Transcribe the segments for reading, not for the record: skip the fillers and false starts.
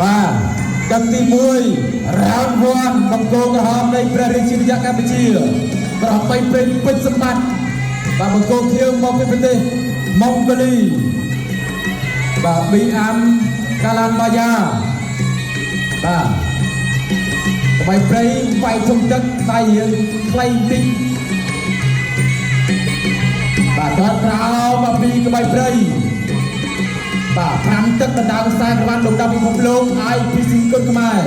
បាទកម្មទី1រ៉ាវវ៉ាន់បង្គោលក្រហមនៃព្រះរាជាណាចក្រកម្ពុជាប្របីពេញពេជ្រសម្បត្តិបាទបង្គោលខៀវមកពីប្រទេសម៉ុងហ្គូលីបាទ BM កាឡានបាយ៉ាបាទក្បៃព្រៃវាយជុំទឹកដៃរៀងខ្លីបន្តិចបាទគាត់ក្រោមមកពីក្បៃព្រៃបាទ5ទឹកដណ្ដើមខ្សែក្រវ៉ាន់លោកដល់ពិភពលោកហើយពីស៊ីគុណខ្មែរ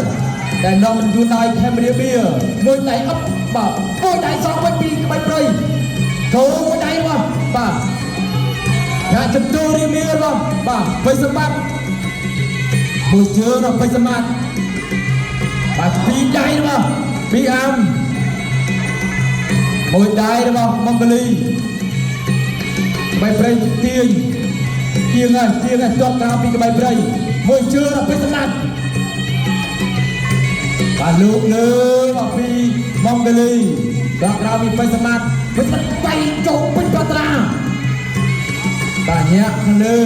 ដែលនាំមិនយួនដោយខេមរាបៀមួយដៃអប់បាទមួយដៃសងវិញពីក្បៃព្រៃចូលមួយដៃរបស់បាទយ៉ាងចំទូរីមៀរបស់បាទបិសម្បត្តិមួយជើងរបស់បិសម្បត្តិបាទពីដៃរបស់ពីអាំមួយដៃរបស់ម៉ុងហ្គូលីក្បៃព្រៃទាញជាងហើយជាងហើយជាប់ក្រោមពីក្បៃព្រៃមួយជើងរបស់បិសម្បត្តិបាទលោកលើមកពីម៉ុងហ្គូលីដល់ក្រោមពីបិសម្បត្តិបិសម្បត្តិបៃចូលពេញប្រត្រាបាទញាក់ខាងលើ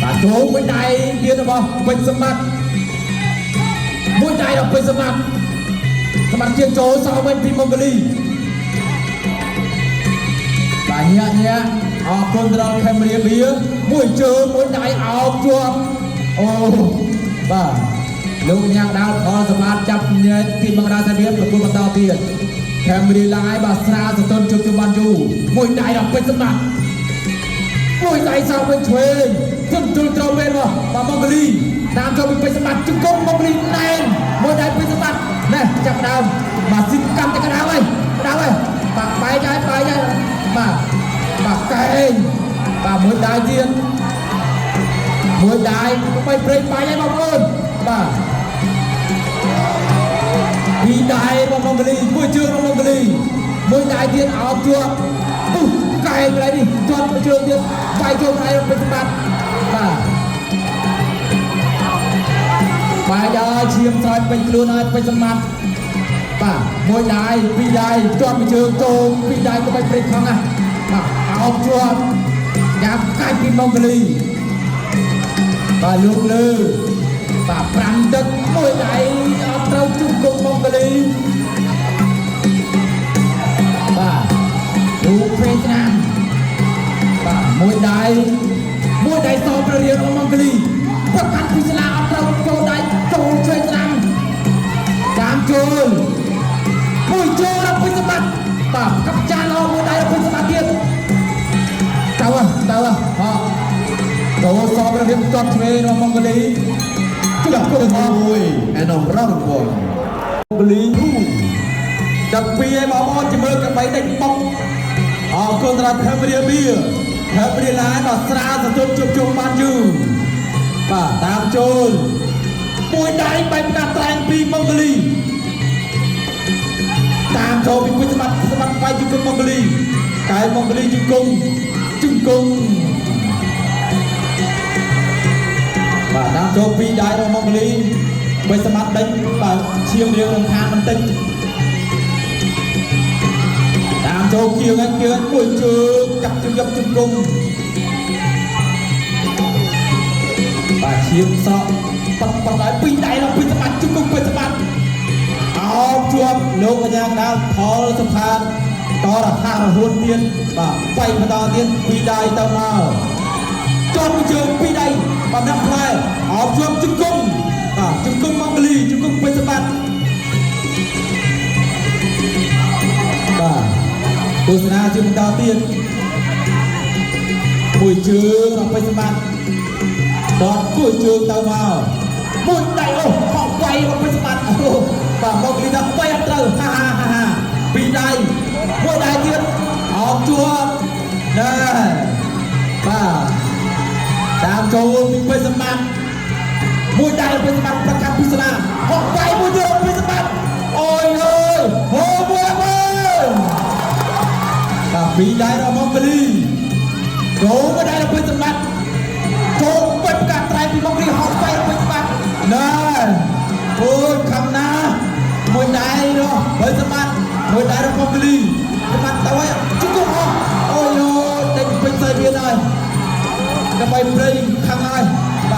បាទចូលមួយដៃទៀតរបស់បិសម្បត្តិមួយដៃរបស់បិសម្បត្តិសម្បត្តិជាងចូលសងវិញពីម៉ុងហ្គូលីបាទញាក់អរគុណដល់ខេមរាបៀមួយជើងមួយដៃអោបជាប់អូបាទលោកញ៉ាំងដាវផលសម្បត្តិចាប់ញែកពីបង្រាសារៀបប្រគល់បន្តទៀតខេមរាឡាយបាទស្រាសតុនជុំជុំបានយូរមួយដៃរបស់បិសម្បត្តិមួយដៃសងវិញឆ្វេងជន់ត្រូវវិញរបស់ម៉ុងហ្គូលីតាមចូលពីបិសម្បត្តិជង្គង់ម៉ុងហ្គូលីណែនមួយដៃបិសម្បត្តិណែចាប់ដើមបាទស៊ីកាន់តែក្តៅហើយបាទបែកហើយបាទកែងបាទមួយដៃទៀតមួយដៃបីព្រៃបាយហើយបងប្អូនបាទពីដៃរបស់ម៉ុងហ្គូលីមួយជើងរបស់ម៉ុងហ្គូលីមួយដៃទៀតអោបជាប់កែងកន្លែងនេះជាប់ជើងទៀតបាយចូលដៃរបស់បិសម្បត្តិបាទបាយដល់ឈាមស្រោចពេញខ្លួនហើយបិសម្បត្តិបាទមួយដៃពីរដៃជាប់ពីជើងចូលពីរដៃក៏បីព្រៃខំណាបាទអោបជាប់យ៉ាងកាច់ពីម៉ុងហ្គូលីបាទលោកលើបាទ5ទឹកមួយដៃអត់ត្រូវជង្គង់ម៉ុងហ្គូលីបាទលោកពេជ្រណាំបាទមួយដៃសងព្រះរាជរបស់ម៉ុងហ្គូលីប្រកាសពីស្លាអត់ត្រូវចូលដៃចូលឆ្វេងស្ដាំតាមចូលមួយចូលរបស់បិសម្បត្តិបាទកັບចានអស់មួយដៃរបស់បិសម្បត្តិទៀតទៅហ៎ចូលសងព្រះរាជជាប់ឆ្វេងរបស់ម៉ុងហ្គូលីចាប់គោលមួយឯនំរងវងម៉ុងហ្គូលីចាប់ពីឲ្យបងប្អូនជមើលកបីដេញបុកអរគុណដល់ខេមរាបៀខេមរាឡាយដល់ស្រាសតុនជុំបានយូរបាទតាមចូលមួយដៃបែបកាត់ត្រែងពីម៉ុងហ្គូលីតាមចូលពីពុទ្ធសម្បត្តិបាយជង្គង់ម៉ុងហ្គូលីកែម៉ុងហ្គូលីជង្គង់បាទតាមចូលពីដៃរបស់ម៉ុងហ្គូលីបិសម្បត្តិដេញបាទឈាមរៀងរំខានបន្តិចតាមចូលគៀងមួយជើងចាប់ជង្គង់បាទឈាមសក់ប៉ុន្តែពីដៃរបស់បិសម្បត្តិជង្គង់បិសម្បត្តិអោបជាប់លោកកញ្ញាដាវផលសុខាតរហ័សរហួនទៀតបាទវាយបន្តទៀតពីដៃទៅមកជាប់ជើងពីដៃបាទដាក់ផ្លែអោបជាប់ជង្គង់បាទជង្គង់ម៉ុងហ្គូលីជង្គង់បិសម្បត្តិបាទទស្សនាជាបន្តទៀតមួយជើងរបស់បិសម្បត្តិដកគួយជើងទៅមកមួយដៃអូបោកវាយរបស់បិសម្បត្តិអូបាទម៉ុងហ្គូលីថាវាយអត់ត្រូវហាពីរដៃមួយដៃទៀតអោបជាប់ណែបាទតាមចូលពីបិសម្បត្តិមួយដៃបិសម្បត្តិប្រកាសពីស្លាហកវាយមួយទៀតបិសម្បត្តិអូយអើយហូមួយបាទពីរដៃរបស់ម៉ុងហ្គូលីចូលមួយដៃរបស់បិសម្បត្តិចូលពេញកាត់ត្រែងពីម៉ុងហ្គូលីហកវាយរបស់បិសម្បត្តិណែអូយខំណាមួយដៃរបស់បិសម្បត្តិមួយដៃរបស់ម៉ុងហ្គូលីសម្បត្តិទៅហើយជង្គង់អស់អូយដេញពេញស្អីមានហើយដើម្បីព្រៃខាងហើយប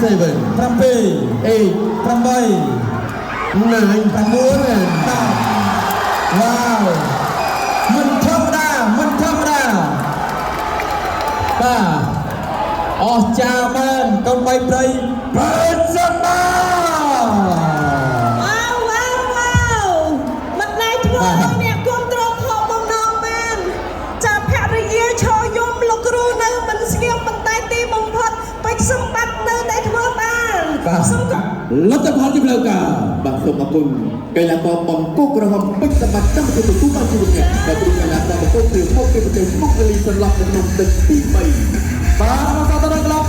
seven 7 eight 8 nine 9 វ៉ាវមិនធម្មតាបាទអស្ចារ្យមែនកូនបីព្រៃពេទ្យសម្បា មិនណែធ្វើឲ្យអ្នកគ្រប់គ្រងខកបំណងបានចាប់ភរិយាឈរយំលោកគ្រូនៅមិនស្ងៀមប៉ុន្តែទីបំផុតពេជ្រសម្បត្តិនៅតែធ្វើបានសូម លទ្ធផលជាផ្លូវការបាទសូមអរគុណកីឡាករបង្គោលក្រហមពេជ្រសម្បត្តិកម្មវិធីទទួលបានជីវិតអ្នកដែលព្រមកីឡាករបង្គោលព្រៀងមកពីប្រទេសមកលីសន្លប់ក្នុងទឹកទី3 បាទមកដល់ក្លឹប